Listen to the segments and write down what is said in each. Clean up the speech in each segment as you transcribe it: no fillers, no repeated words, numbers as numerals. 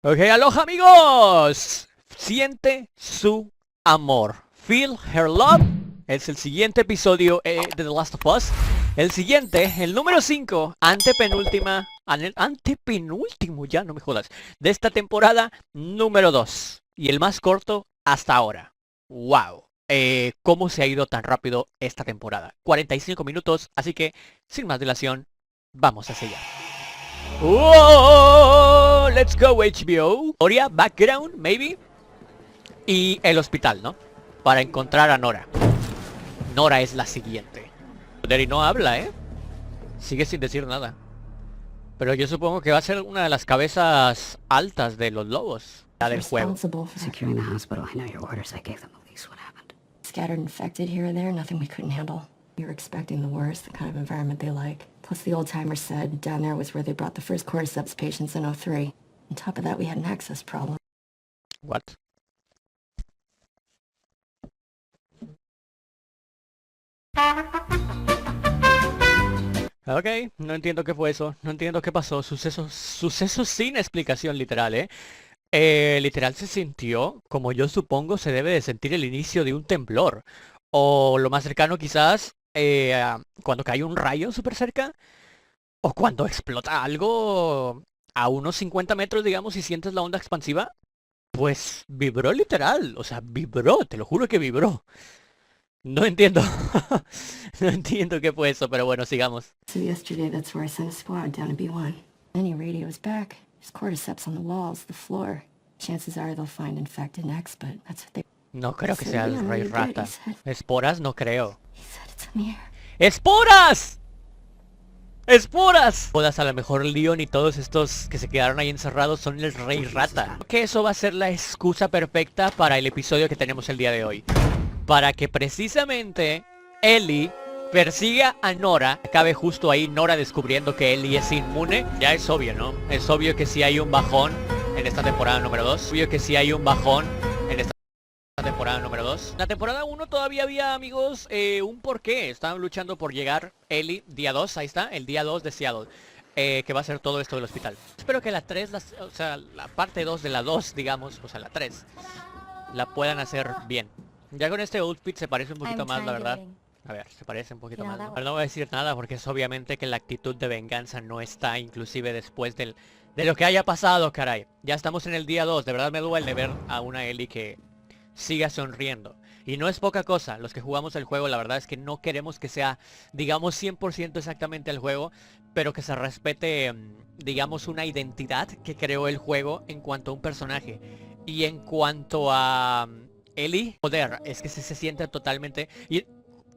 Ok, aloha amigos. Siente su amor. Feel her love. Es el siguiente episodio de The Last of Us. El siguiente, el número 5, antepenúltimo, ya no me jodas, de esta temporada número 2. Y el más corto hasta ahora. Wow. ¿Cómo se ha ido tan rápido esta temporada? 45 minutos, así que, sin más dilación, vamos a sellar. ¡Oh! Let's go HBO. Historia, background, maybe. Y el hospital, ¿no? Para encontrar a Nora. Nora es la siguiente. Joder, y no habla, ¿eh? Sigue sin decir nada. Pero yo supongo que va a ser una de las cabezas altas de los lobos. La del juego. Securing the hospital. I know your orders. I gave them the lease. What happened? Scattered infected here and there, nothing we couldn't handle. We were expecting the worst, the kind of environment they like. Plus the old-timers said down there was where they brought the first cordyceps patients in '03. On top of that, we had an access problem. What? Ok, no entiendo qué fue eso, no entiendo qué pasó, sucesos sin explicación literal, ¿eh? Literal se sintió como yo supongo se debe de sentir el inicio de un temblor. O lo más cercano quizás, cuando cae un rayo súper cerca. O cuando explota algo a unos 50 metros, digamos, y sientes la onda expansiva. Pues vibró literal, o sea, vibró, te lo juro que vibró. No entiendo. No entiendo qué fue eso, pero bueno, sigamos. So yesterday, that's where I sent a squad down to B1. Any radio's back. There's cordyceps on the walls, the floor. Chances are they'll find infected next, but that's what they... No creo que sea el rey rata. Esporas no creo. He said it's in the air. ¡Esporas! ¡Esporas! Todas a lo mejor Leon y todos estos que se quedaron ahí encerrados son el rey rata. Que eso va a ser la excusa perfecta para el episodio que tenemos el día de hoy. Para que precisamente Ellie persiga a Nora. Acabe justo ahí Nora descubriendo que Ellie es inmune. Ya es obvio, ¿no? Es obvio que si hay un bajón en esta temporada número 2. Obvio que si hay un bajón en esta temporada número 2. La temporada 1 todavía había, amigos, un porqué. Estaban luchando por llegar Ellie, día 2, ahí está, el día 2 de Seattle. Que va a ser todo esto del hospital. Espero que la 3, o sea, la parte 2 de la 2, digamos, o sea, la 3, la puedan hacer bien. Ya con este outfit se parece un poquito más, la verdad. A ver, se parece un poquito más, ¿no? Pero no voy a decir nada porque es obviamente que la actitud de venganza no está inclusive después de lo que haya pasado, caray. Ya estamos en el día 2, de verdad me duele ver a una Ellie que siga sonriendo. Y no es poca cosa, los que jugamos el juego, la verdad es que no queremos que sea, digamos, 100% exactamente el juego, pero que se respete, digamos, una identidad que creó el juego en cuanto a un personaje. Y en cuanto a Ellie, joder, es que se siente totalmente... Y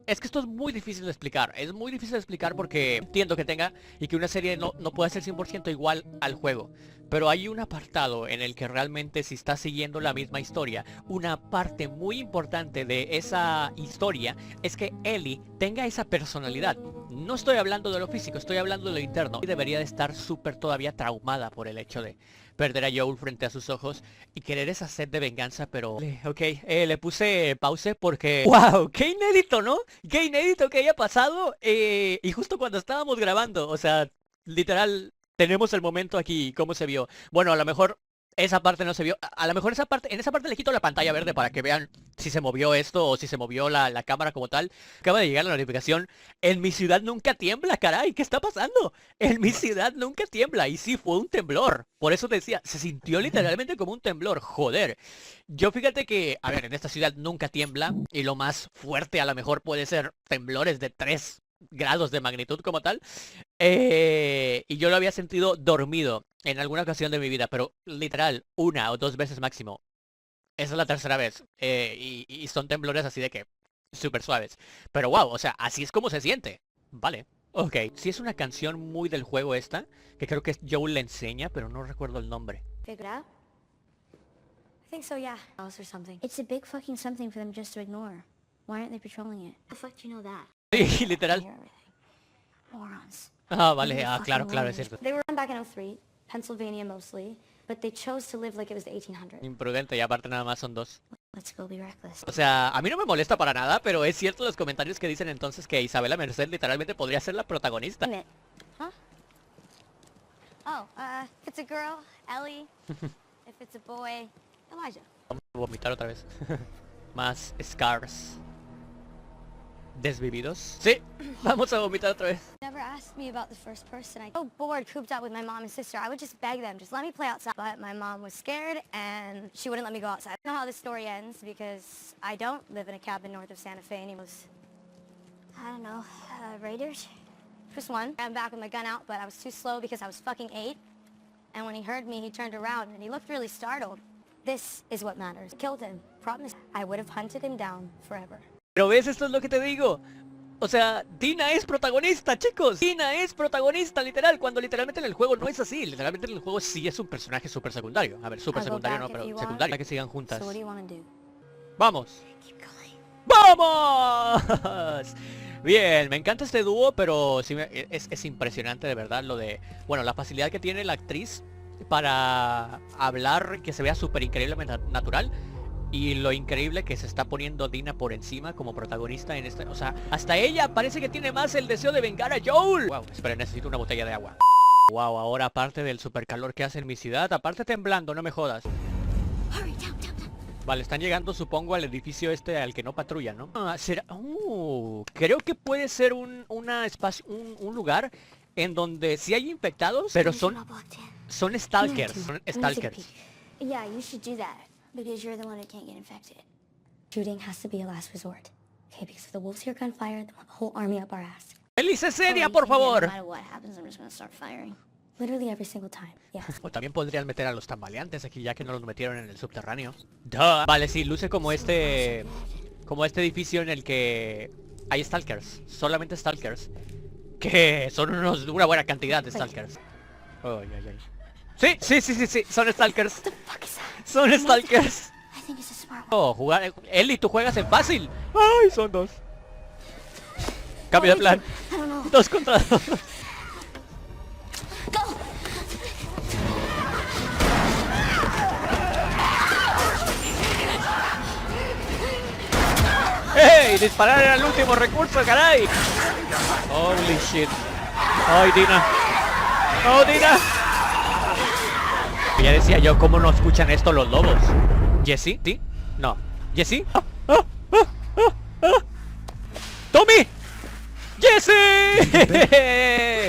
es que esto es muy difícil de explicar. Es muy difícil de explicar porque entiendo que tenga y que una serie no puede ser 100% igual al juego. Pero hay un apartado en el que realmente si está siguiendo la misma historia, una parte muy importante de esa historia es que Ellie tenga esa personalidad. No estoy hablando de lo físico, estoy hablando de lo interno. Y debería de estar súper todavía traumada por el hecho de perder a Joel frente a sus ojos y querer esa sed de venganza, pero... Ok, le puse pause porque... ¡Wow! ¡Qué inédito!, ¿no? ¡Qué inédito que haya pasado! Y justo cuando estábamos grabando, o sea, literal, tenemos el momento aquí, cómo se vio. Bueno, a lo mejor esa parte no se vio. A lo mejor esa parte, en esa parte le quito la pantalla verde para que vean si se movió esto o si se movió la cámara como tal. Acaba de llegar la notificación. En mi ciudad nunca tiembla, caray. ¿Qué está pasando? En mi ciudad nunca tiembla. Y sí, fue un temblor. Por eso te decía, se sintió literalmente como un temblor. Joder. Yo fíjate que, a ver, en esta ciudad nunca tiembla. Y lo más fuerte a lo mejor puede ser temblores de 3 grados de magnitud como tal. Y yo lo había sentido dormido en alguna ocasión de mi vida, pero literal, 1 o 2 veces máximo. Esa es la tercera vez. Y son temblores así de que súper suaves. Pero wow, o sea, así es como se siente. Vale. Ok, si es una canción muy del juego esta, que creo que Joel le enseña, pero no recuerdo el nombre. Figured out? I think so, yeah. House or something. It's a big fucking something for them just to ignore. Why aren't they patrolling it? The fuck do you know that? Sí, literal. Hear everything. Morons. Ah, vale, claro, claro, es cierto. They were run back in '03, Pennsylvania mostly, but they chose to live like it was the 1800s. Imprudente, y aparte nada más son 2. Let's go be reckless. O sea, a mí no me molesta para nada, pero es cierto los comentarios que dicen entonces que Isabela Merced literalmente podría ser la protagonista. Wait a minute. Huh? Oh, it's a girl, Ellie. it's a boy. Elijah. Vamos a vomitar otra vez. Más scars. Desvividos. Sí, vamos a vomitar otra vez. Never asked me about the first person. I so bored, cooped up with my mom and sister. I would just beg them, just let me play outside. But my mom was scared and she wouldn't let me go outside. I don't know how this story ends because I don't live in a cabin north of Santa Fe anymore. I don't know, raiders? Just one. I'm back with my gun out, but I was too slow because I was fucking 8. And when he heard me, he turned around and he looked really startled. This is what matters. Killed him. Promise. I would have hunted him down forever. Pero ves, esto es lo que te digo. O sea, Dina es protagonista, chicos. Dina es protagonista, literal. Cuando literalmente en el juego no es así. Literalmente en el juego sí es un personaje súper secundario. A ver, súper secundario no, pero secundario. Que sigan juntas. So what do you want to do? ¡Vamos! ¡Vamos! Bien, me encanta este dúo, pero sí es impresionante de verdad lo de... Bueno, la facilidad que tiene la actriz para hablar, que se vea súper increíblemente natural. Y lo increíble que se está poniendo Dina por encima como protagonista en esta... O sea, hasta ella parece que tiene más el deseo de vengar a Joel. Wow, espera, necesito una botella de agua. Wow, ahora aparte del super calor que hace en mi ciudad, aparte temblando, no me jodas. Vale, están llegando supongo al edificio este al que no patrulla, ¿no? Será... creo que puede ser un lugar en donde sí hay infectados, pero son stalkers. Son stalkers. Yeah, you should do that. Because you're the one who can't get infected. Shooting has to be a last resort. Okay, because if the wolves hear gunfire, they'll have a whole army up our ass. ¡Ellie, sé seria, por favor! No matter what happens, I'm just gonna start firing. Literally every single time, yes. O también podrían meter a los tambaleantes aquí, ya que no los metieron en el subterráneo. ¡Duh! Vale, sí, luce como este edificio en el que hay stalkers. Solamente stalkers. Que son una buena cantidad de stalkers. Ay, ay, ay. Sí, son stalkers. Son stalkers. Oh, jugar... Ellie, tú juegas en fácil. Ay, son 2. Cambio de plan. 2 contra 2. ¡Hey! Disparar era el último recurso, caray. Holy shit. ¡Ay, Dina! ¡Oh, Dina! Ya decía yo, ¿cómo no escuchan esto los lobos? ¿Jesse? ¿Sí? No. ¿Jesse? ¡Tommy! ¡Jesse!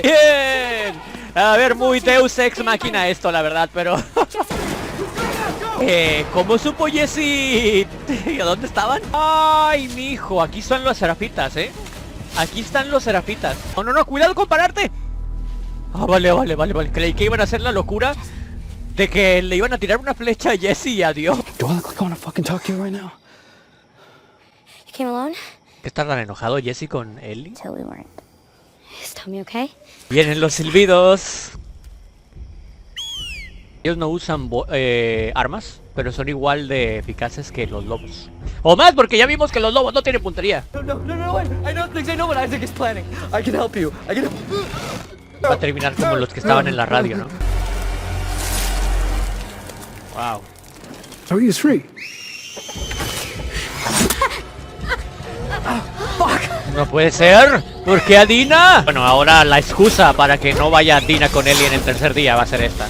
¡Bien! A ver, muy Deus Ex Máquina esto, la verdad, pero... ¿cómo supo Jesse? ¿A dónde estaban? ¡Ay, mijo! Aquí están los serafitas, Aquí están los serafitas. No, cuidado con pararte. Vale. Creí que iban a hacer la locura de que le iban a tirar una flecha a Jesse y adiós. Do I look like I wanna fucking talk to you right now? You came alone? ¿Qué está tan enojado Jesse con Ellie? Till we weren't. Is Tommy okay? Vienen los silbidos. Ellos no usan armas, pero son igual de eficaces que los lobos. O más, porque ya vimos que los lobos no tienen puntería. No, wait. I know what Isaac is planning. I can help you. Va a terminar como los que estaban en la radio, ¿no? Wow. So he is free. No puede ser. ¿Por qué a Dina? Bueno, ahora la excusa para que no vaya Dina con Ellie en el tercer día va a ser esta.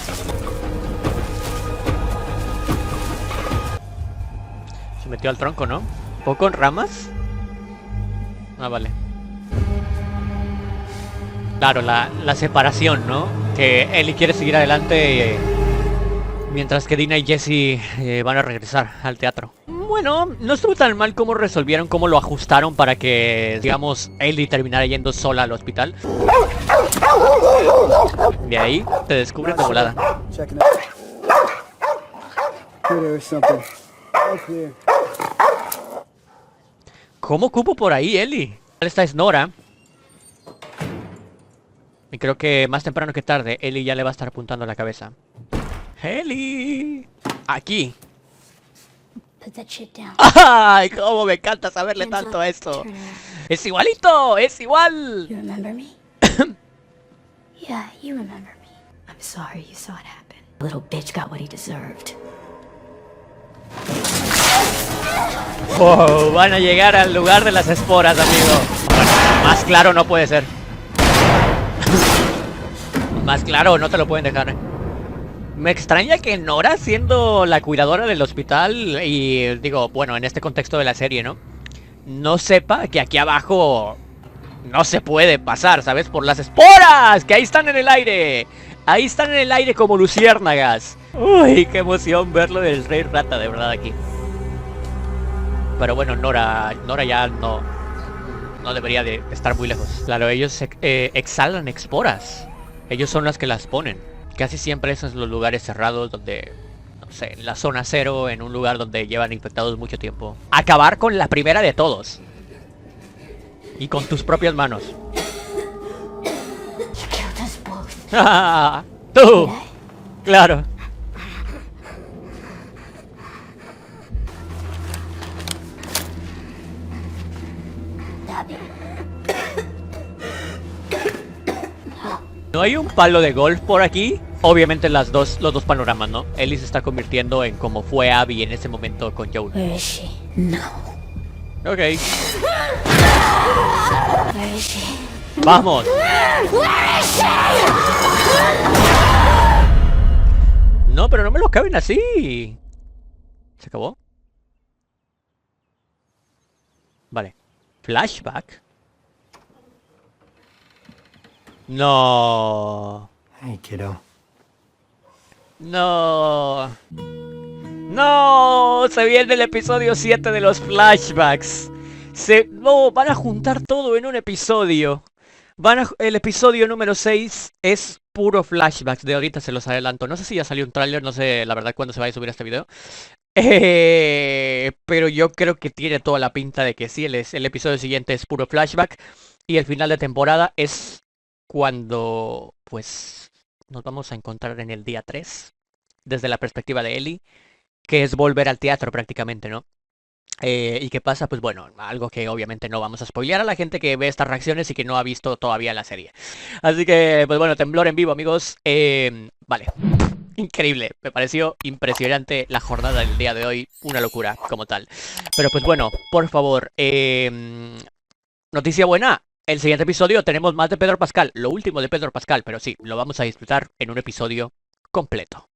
Se metió al tronco, ¿no? ¿Poco en ramas? Ah, vale. Claro, la separación, ¿no? Que Ellie quiere seguir adelante mientras que Dina y Jesse van a regresar al teatro. Bueno, no estuvo tan mal como resolvieron, cómo lo ajustaron para que, digamos, Ellie terminara yendo sola al hospital. De ahí te descubren de volada. ¿Cómo cupo por ahí, Ellie? Esta es Nora. Y creo que más temprano que tarde, Ellie ya le va a estar apuntando a la cabeza. ¡Ellie! Aquí. Put that shit down. ¡Ay! Cómo me encanta saberle tanto a esto. ¡Es igualito! ¡Es igual! You remember me? Yeah, you remember me. I'm sorry you saw it happen. Little bitch got what he deserved. ¡Oh! Van a llegar al lugar de las esporas, amigo. Bueno, más claro no puede ser. Más claro no te lo pueden dejar. Me extraña que Nora, siendo la cuidadora del hospital, y digo, bueno, en este contexto de la serie, ¿no? No sepa que aquí abajo no se puede pasar, ¿sabes? Por las esporas, que ahí están en el aire. Ahí están en el aire como luciérnagas. Uy, qué emoción verlo del Rey Rata, de verdad, aquí. Pero bueno, Nora ya no debería de estar muy lejos. Claro, ellos exhalan esporas. Ellos son las que las ponen. Casi siempre esos son los lugares cerrados donde, no sé, en la zona cero, en un lugar donde llevan infectados mucho tiempo. Acabar con la primera de todos. Y con tus propias manos. ¡Tú! Claro. ¿No hay un palo de golf por aquí? Obviamente los dos panoramas, ¿no? Ellie se está convirtiendo en como fue Abby en ese momento con Joel. Where is she? No. Ok. Where is she? ¡Vamos! No, pero no me lo caben así. ¿Se acabó? Vale. Flashback. No. Hey, kiddo. No. No. Se viene el episodio 7 de los flashbacks. No, van a juntar todo en un episodio. El episodio número 6 es puro flashbacks. De ahorita se los adelanto. No sé si ya salió un tráiler, no sé la verdad cuándo se va a subir este video. Pero yo creo que tiene toda la pinta de que sí, el episodio siguiente es puro flashback. Y el final de temporada es cuando, pues, nos vamos a encontrar en el día 3. Desde la perspectiva de Ellie. Que es volver al teatro prácticamente, ¿no? ¿Y qué pasa? Pues bueno, algo que obviamente no vamos a spoilear a la gente que ve estas reacciones y que no ha visto todavía la serie. Así que, pues bueno, temblor en vivo, amigos. Vale. Increíble, me pareció impresionante la jornada del día de hoy, una locura como tal. Pero pues bueno, por favor, noticia buena, el siguiente episodio tenemos más de Pedro Pascal, lo último de Pedro Pascal, pero sí, lo vamos a disfrutar en un episodio completo.